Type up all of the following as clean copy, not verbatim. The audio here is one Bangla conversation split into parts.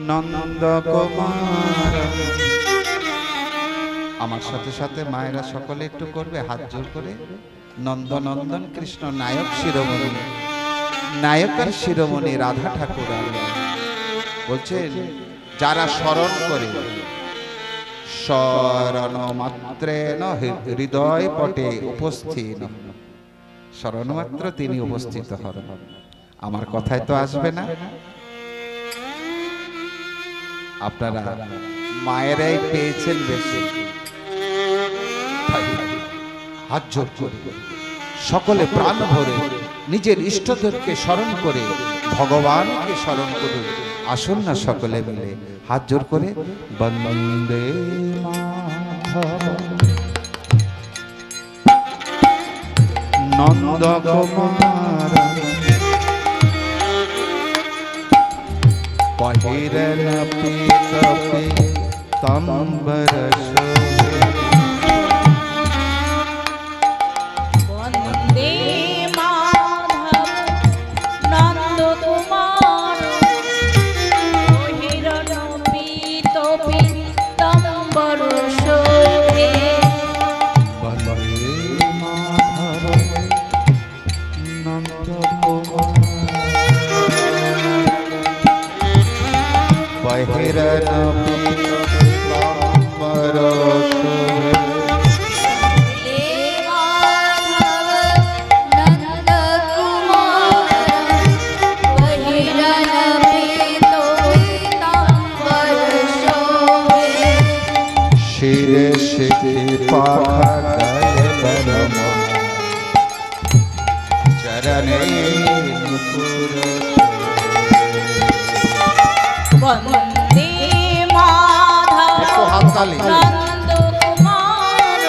নন্দ কুমার। আমার সাথে সাথে মায়েরা সকলে একটু করবে হাত জোর করে। নন্দনন্দন কৃষ্ণ নায়ক শিরোমণি, নায়কের শিরোমণি রাধা ঠাকুর বলছেন যারা স্মরণ করে, শরণ মাত্রেণ হৃদয় পটে উপস্থিত, স্মরণ মাত্র তিনি উপস্থিত হন। আমার কথায় তো আসবে না। আপনারা মায়েরাই পেয়েছেন বেশি, হাত জোর করে সকলে প্রাণ ভরে নিজের ইষ্টদেবকে স্মরণ করে ভগবানকে স্মরণ করে আসুন না সকলে মিলে হাত জোর করে বন্দে নন্দ কুমার पहिरन पीत पीताम्बर शोभे। वन्दे माधव नंद कुमार पहिरन पीत पीताम्बर शोभे। वन्दे माधव नंद कुमार पहिरन पीत पीताम्बर शोभे। शिरे शिखी पाखा गए बलम चरणे मुकुर। वन्दे माधव नंद कुमार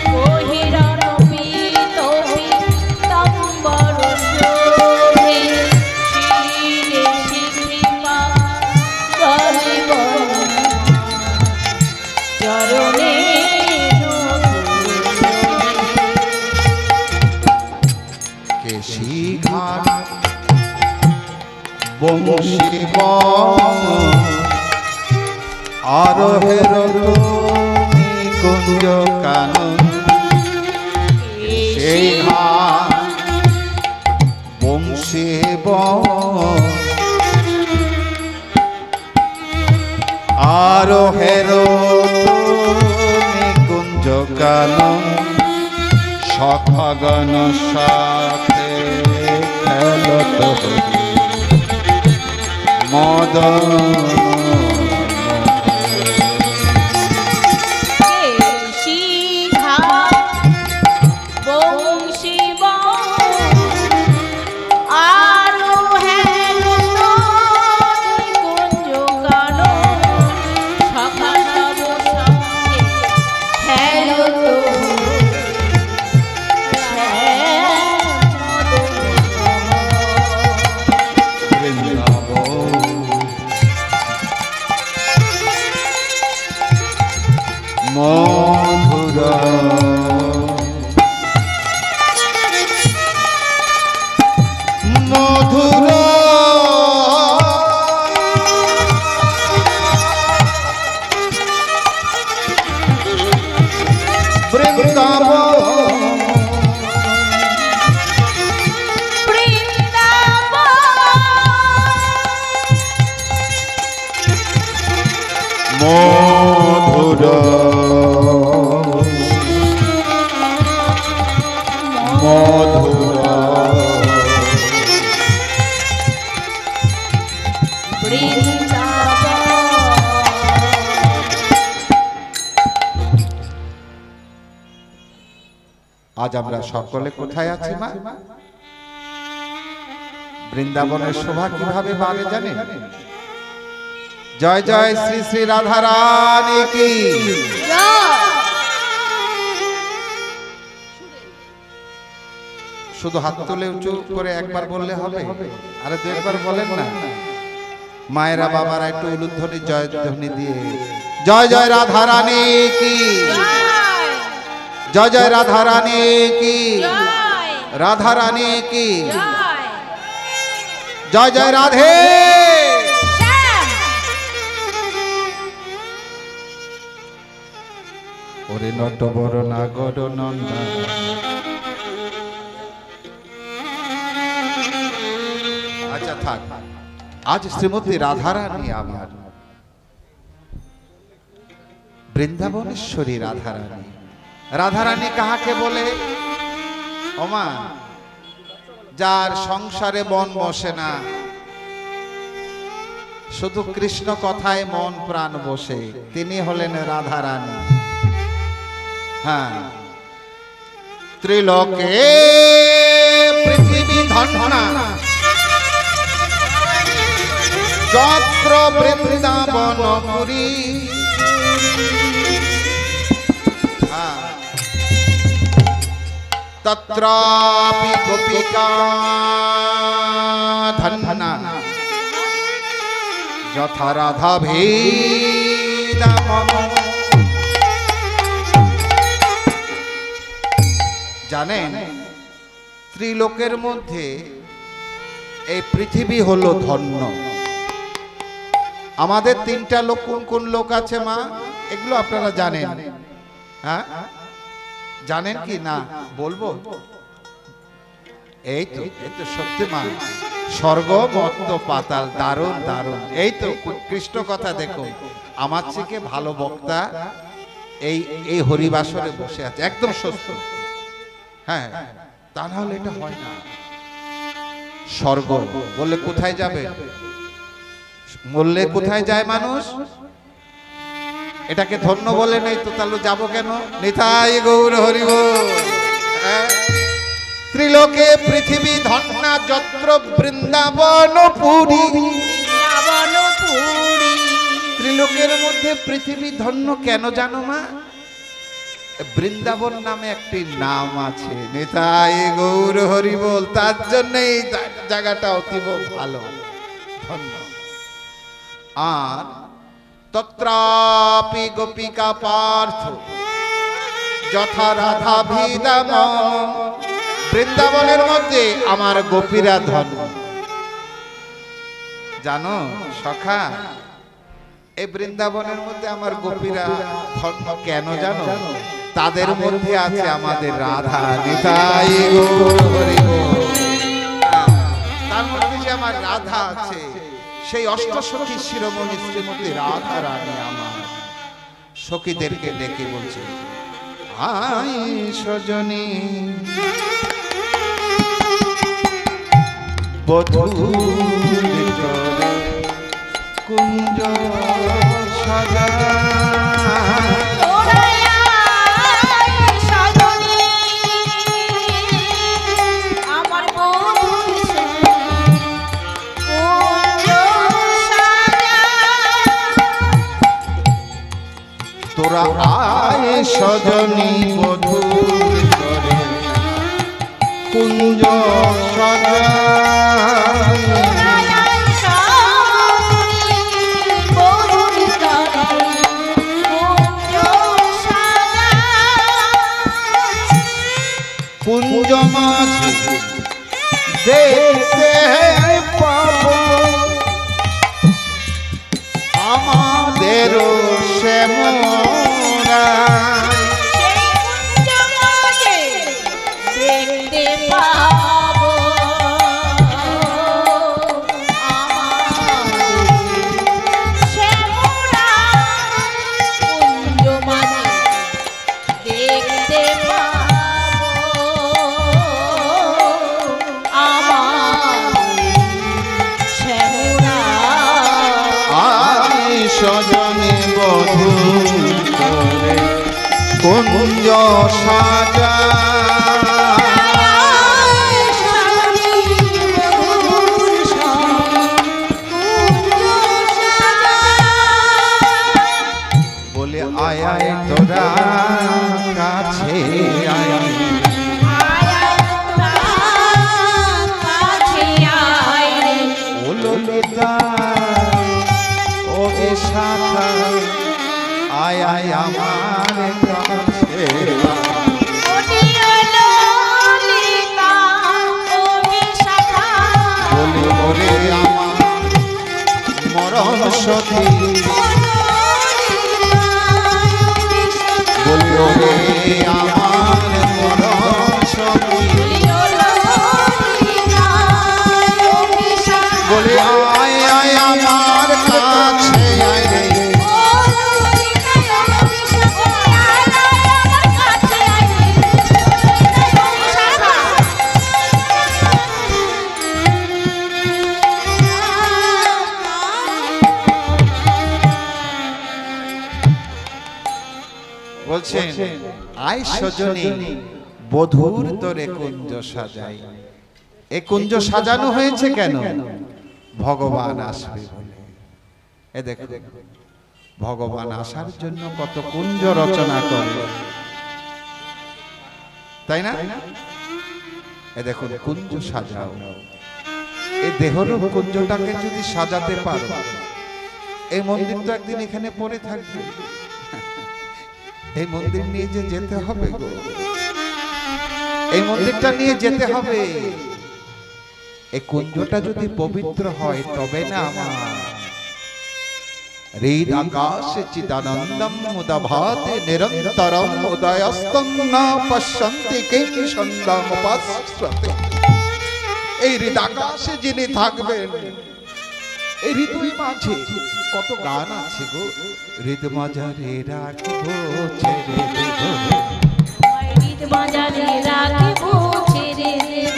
पहिरन पीत पीताम्बर शोभे। शिरे शिखी पाखा गए बलम चरणे केशी घाट बंशी आरोहेर कुंज कानन সেই ঘাট বংশী আরোহের কুঞ্জ কানন সখাগণ সাথে খেলত মদন। মধুরা মধুরা বৃন্দাবন মধুরা মধুরা আজ আমরা সকলে কোথায় আছি মা? বৃন্দাবনের শোভা কিভাবে বাড়ে জানেন? জয় জয় শ্রী শ্রী রাধা রানী কি শুধু হাত তুলে উঁচু করে একবার বললে হবে? আরে দু একবার বলেন না। মায়েরা বাবারা একটু উলুধ্বনি জয় ধ্বনি দিয়ে জয় জয় রাধা রানী কি, জয় জয় রাধা রানী কি, রাধা রানী কি, জয় জয় রাধে নটবর নাগর নন্দা। আচ্ছা থাক, আজ শ্রীমতী রাধারানী আমার বৃন্দাবনেশ্বরী রাধারানী। রাধারানী কাহাকে বলে? ওমা, যার সংসারে মন বসে না, শুধু কৃষ্ণ কথায় মন প্রাণ বসে, তিনি হলেন রাধারানী। হ্যাঁ, ত্রিলোকে পৃথিবী ধন্যা যত্র বৃন্দাবনপুরী। তত্রাপি গোপিকা ধন্যা যথা রাধা ভেদা মম। জানেন, ত্রিলোকের মধ্যে এই পৃথিবী হলো ধন্য। আমাদের তিনটা লোক কোন কোন লোক আছে মা? এগুলো আপনারা জানেন? হ্যাঁ, জানেন কি না বলবো? এই তো সত্যি মা, স্বর্গ মর্ত পাতাল, দারুণ দারুণ। এই তো কৃষ্ণ কথা দেখো, আমার থেকে ভালো বক্তা এই হরিবাসরে বসে আছে, একদম সুস্থ। হ্যাঁ, তা না হলে এটা হয় না। স্বর্গ বললে কোথায় যাবে? বললে কোথায় যায় মানুষ? এটাকে ধন্য বলে নেই তো, তাহলে যাবো কেন? নিতাই গৌর হরি বল। ত্রিলোকে পৃথিবী ধন্যা যত্র বৃন্দাবনপুরী। ত্রিলোকের মধ্যে পৃথিবী ধন্য কেন জানো মা? বৃন্দাবন নামে একটি নাম আছে, নিতাই গৌর হরি বল। তার জন্য এই জায়গাটা অতীব ভালো, ধন্য। আর তত্রাপি গোপিকা পার্থ যথা রাধা ভিদাম। বৃন্দাবনের মধ্যে আমার গোপীরা ধন্য। জানো সখা, এই বৃন্দাবনের মধ্যে আমার গোপীরা ধন্য কেন জানো? তাদের মধ্যে আছে আমাদের রাধা। নিতাই গৌর হরি বল। তার মধ্যে যে আমার রাধা আছে, সেই অষ্টসখী শিরোমণি শ্রীমতী রাধা রানী আমার সখীদেরকে ডেকে বলছে, আই সজনী বধূর তরে কুঞ্জ সাজা। তোরা আয় সজনী বধূর তরে কুঞ্জ সাজা। কুঞ্জ মাঝে দেখতে পাবো আমাদের শ্যামরা। দেখতে পাবো শ্যামরা, কুঞ্জ মাঝে দেখতে পাবো আমার শ্যামরা। আই সজনে বধূর তরে কুঞ্জ সাজা। বলে আয় আয় তোরা কাছে আয়, ও ললিতা ও শাখা, আয় আয় আমার কাছে। বলি ওরে আমার মরণ সখী, বলি ওরে আমার মরণ সখী বলে আয় আয় আমার কাছে আয় রে বলছেন আয় সজনী বধূর তোরে কুঞ্জ সাজাই। এই কুঞ্জ সাজানো হয়েছে কেন? ভগবান আসবে বলে। এ দেখো ভগবান আসার জন্য কত কুঞ্জ রচনা করে, তাই না? এ দেখো কুঞ্জ সাজাও। এই দেহরূপ কুঞ্জটাকে যদি সাজাতে পারো, এই মন্দির তো একদিন এখানে পড়ে থাকবে। এই মন্দির নিয়ে যে যেতে হবে গো, এই মন্দিরটা নিয়ে যেতে হবে। এই কুঞ্জটা যদি পবিত্র হয় তবে না আমার হৃদ আকাশে চিদানন্দম মুদাভাতে নিরন্তরম উদয়স্তম না পশ্যন্তি কিং সন্দাম উপাস্রতে। এই হৃদ আকাশে যিনি থাকবেন, এই হৃদয় মাঝে কত গান আছে গো। হৃদ মাঝারে রাখবো ছেড়ে দেব, হৃদ মাঝারে রাখবো ছেড়ে দেব,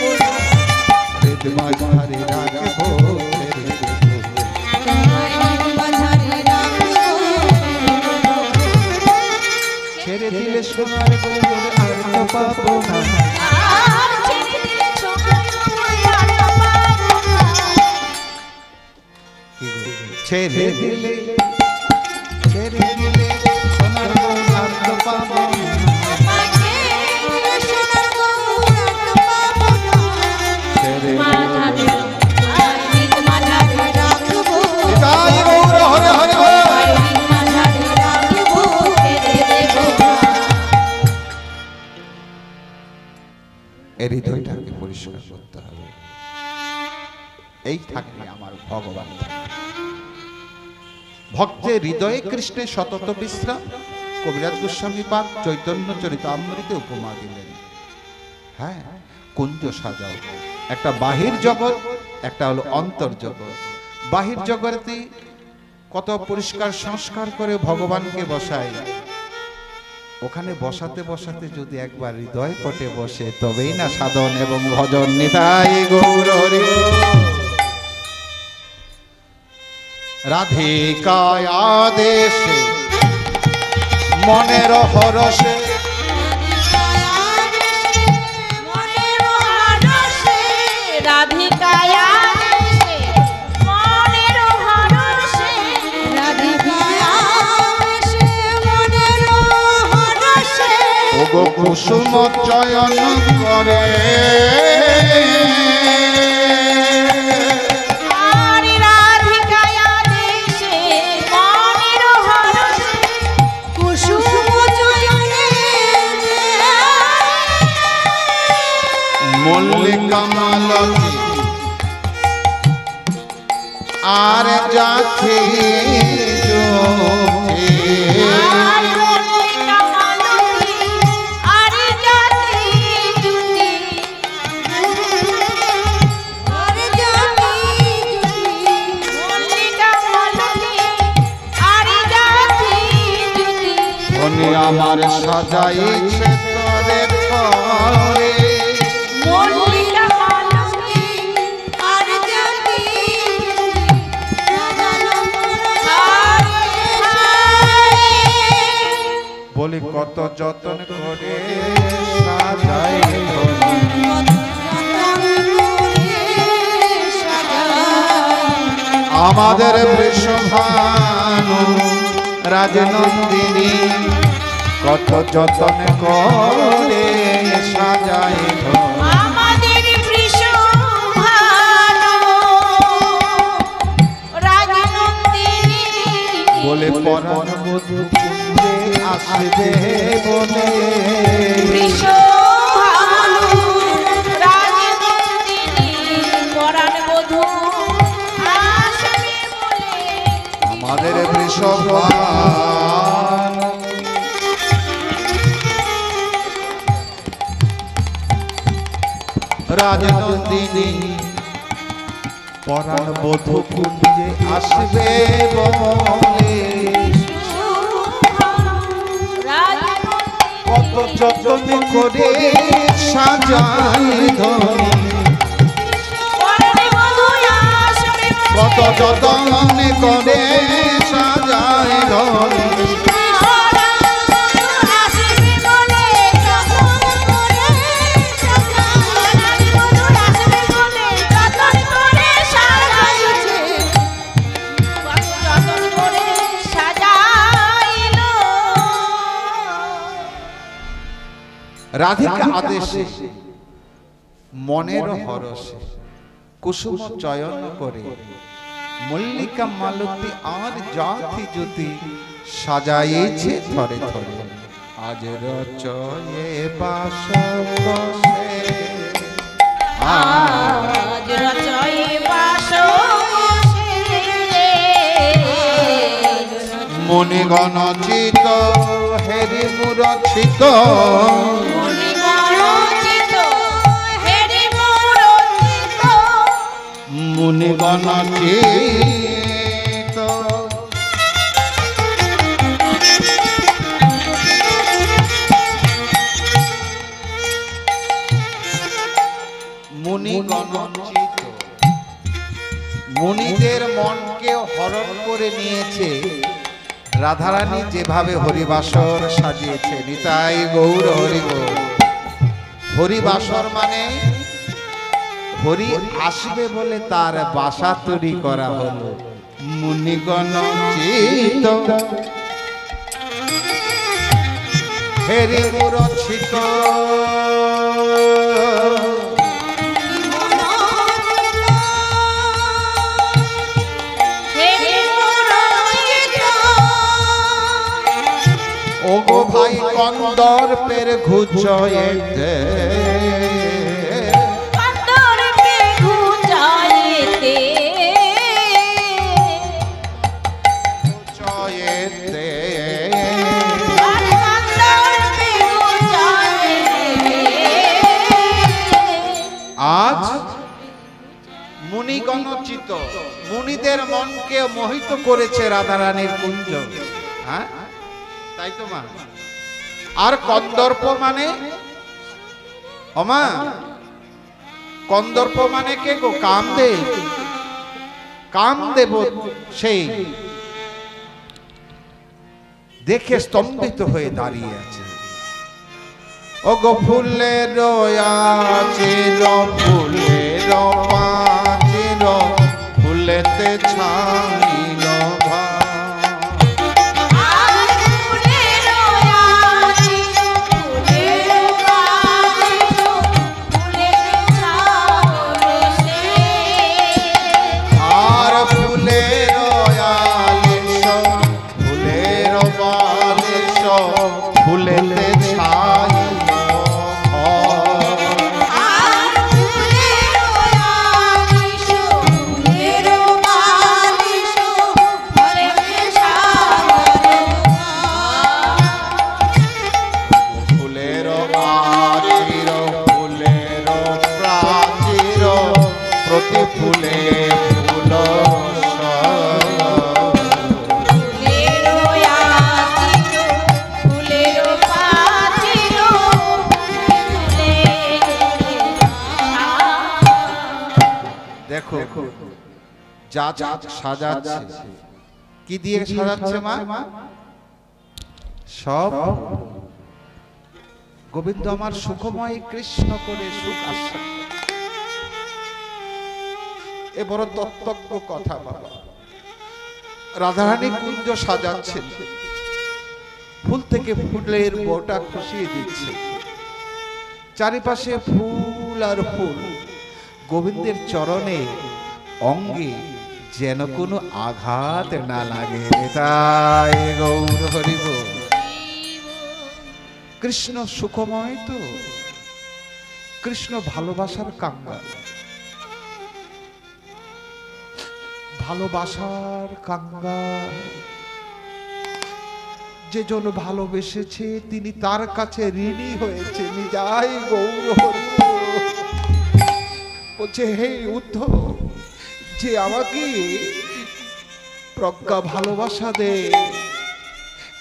হৃদ মাঝারে রাখবো ছেড়ে দেব, ছেড়ে দিলে সোনার গৌর আর তো পাবো না, আর ছেড়ে দিলে সোনার গৌর আর তো পাবো না। ছেড়ে দিলে সোনার গৌর আর তো পাবো না, ছেড়ে মাঝারে হৃদ মাঝারে রাখবো, তাই গৌর হরে হরে হৃদ মাঝারে রাখবো ছেড়ে দেব। এই হৃদয়টাকে পরিষ্কার করতে হবে। এই থাকবে আমার ভগবান। ভক্তের হৃদয়ে কৃষ্ণের সতত বিশ্রাম কবিরাজ গোস্বামী পাদ চৈতন্য চরিতামৃতে উপমা দিলেন। হ্যাঁ, কুঞ্জ সাজাও। একটা বাহির জগৎ, একটা হলো অন্তর জগৎ। বাহির জগতে কত পরিষ্কার সংস্কার করে ভগবানকে বসায়, ওখানে বসাতে বসাতে যদি একবার হৃদয় পটে বসে তবেই না সাধন এবং ভজন। নিতাই গৌর হরি রাধিকায় আদেশে মনের হরসে, রাধিকায় আদেশে মনের হরসে, রাধিকায় আদেশে মনের হরসে, ওগো কুসুম চয়ন করে, আর রাধিকায় আদেশে মনের হরসে, কুসুম চয়নে মল্লিকা মালতী আর যাচ্ছে যোগে, আর মল্লিকা মালতী আর জাতি জুতি, আর জাতি জুতি, মল্লিকা মালতী আর জাতি জুতি, ধনী আমার সাজাইছে তরে থরে, মল্লিকা মালতী আর জাতি বলি কত যতন করে সাজাই ধনী। আমাদের বৃষভানু রাজনন্দিনী কত যতন করে সাজাই ধনী। আমাদের বৃষভানু রাজনন্দিনী বলে পরাণ বধূ কুঞ্জে আসবে বলে, বৃষভানু রাজনন্দিনী পরাণ বধূ আসবে বলে, আমাদের বৃষভানু রাজনন্দিনী পরাণ বধূ কুঞ্জে আসবে বলে কত যতন করে সাজাই ধনী কত যতন করে সাজাই ধনী রাধিকা আদেশে মনের হরসে কুসুম চয়ন করে মল্লিকা মালতী আর জাতি জ্যোতি সাজাইছে থরে থরে আজ রচয়ে বাস বসে আজ রচয়ে বাস মনে গণচিত হেরি মুরছিত মুনি গণচিত মুনি গণচিত মুনিদের মনকে হরণ করে নিয়েছে রাধারানী যেভাবে হরিবাসর সাজিয়েছে নিতাই গৌর হরি গৌর হরিবাসর মানে হরি আসবে বলে তার বাসা তৈরি করা হলো মুনিগণ চিত হেরি মুরছিত ওগো ভাই কন্দর্পের ঘুচয়েতে আজ মুনিগণচিত মুনিদের মনকে মোহিত করেছে রাধারানীর কুঞ্জ হ্যাঁ তাই তো মা আর কন্দর্প মানে ওমা কন্দর্প মানে কে গো কামদেব কামদেব সেই দেখে স্তম্ভিত হয়ে দাঁড়িয়ে আছে ওগো ফুলের আচির ফুলের পাচির ফুলেতে ছাইল আর ফুলের আলিশ ফুলের বালিশ ফুলেতে ছাই ফুলে ফুল দেখো যা যা সাজাচ্ছে কি দিয়ে সাজাচ্ছে মা সব গোবিন্দ আমার সুখময় কৃষ্ণ করে সুখ আসছে এ বড় তত্ত্বজ্ঞ কথা বাবা রাধারানী কুঞ্জ সাজাচ্ছে ফুল থেকে ফুলের বোটা খুশিয়ে দিচ্ছে চারিপাশে ফুল আর ফুল গোবিন্দের চরণে অঙ্গে যেন কোনো আঘাত না লাগে তাই গৌর হরি বল কৃষ্ণ সুখময় তো কৃষ্ণ ভালোবাসার কাঙ্গাল ভালোবাসার কাঙ্গাল যে জন ভালোবেসেছে তিনি তার কাছে ঋণী হয়েছে নিজাই গৌর হরি বলছে, হে উদ্ধব, যে আমাকে প্রজ্ঞা ভালোবাসা দে,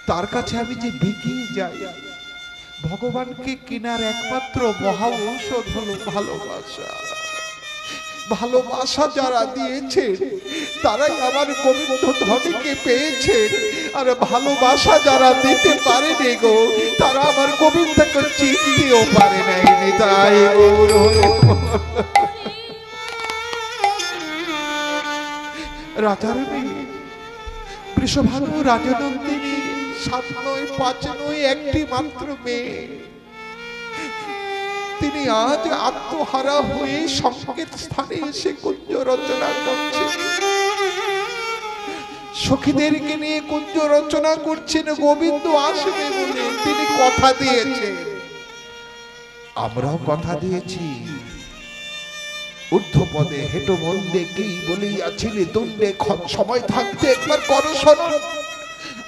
তার কাছে আমি যে বিকিয়ে যাই। ভগবানকে কিনার একমাত্র মহা ঔষধ হলো ভালোবাসা। ভালোবাসা যারা দিয়েছে তারাই আমার গোবিন্দ ধনীকে পেয়েছে, আর ভালোবাসা যারা দিতে পারেনি গো, তারা আমার গোবিন্দকে চিনতেও পারে নাই। তাই রাজারানী বৃষভানু রাজনন্দিনী 7 নয় 5 নয়, একটি মাত্র মেয়ে। তিনি আজ আত্মহারা হয়ে সংকেত স্থানে এসে কুঞ্জ রচনা করছেন, সখীদেরকে নিয়ে কুঞ্জ রচনা করছেন। গোবিন্দ আসবে বলে তিনি কথা দিয়েছেন, আমরাও কথা দিয়েছি। ঊর্ধ্বপদে হেটো মন্দে কি বলিয়াছিলে দণ্ডে, সময় থাকতে একবার করো শরণ।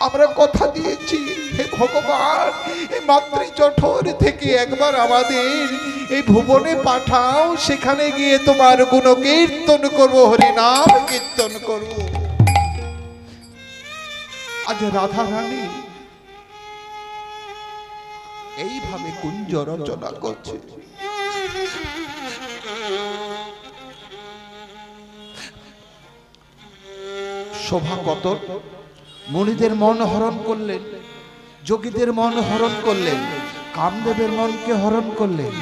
আমরা কথা দিয়েছি, হে ভগবান, এই মাতৃজঠর থেকে একবার আমাদের এই ভুবনে পাঠাও, সেখানে গিয়ে তোমার গুণ কীর্তন করবো, হরিনাম কীর্তন করবো। আজ রাধা রানী এইভাবে কুঞ্জ রচনা করছে। শোভা কত মুনিদের মন হরণ করলেন, যোগীদের মন হরণ করলেন, কামদেবের মনকে হরণ করলেন।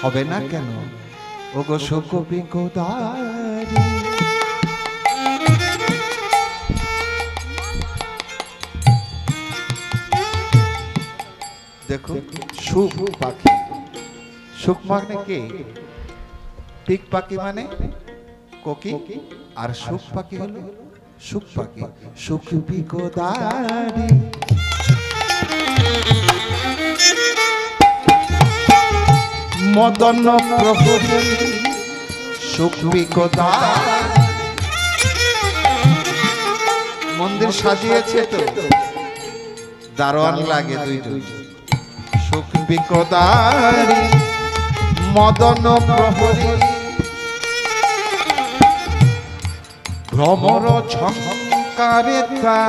হবে না কেন? ওগো সুকবি গোদারি, দেখো সুখ পাখি। সুখ মানে কে? টিক পাখি মানে কোকি, আর সুখ পাখি হলো সুখ পাখি। সুখ বিকোদারি মদন প্রহরী, সুখ বিকোদারি। মন্দির সাজিয়েছে তো, দারোয়ান লাগে দুইজন। সুখ বিকোদারি মদন প্রহরী, ভ্রমর ঝঙ্কারে তা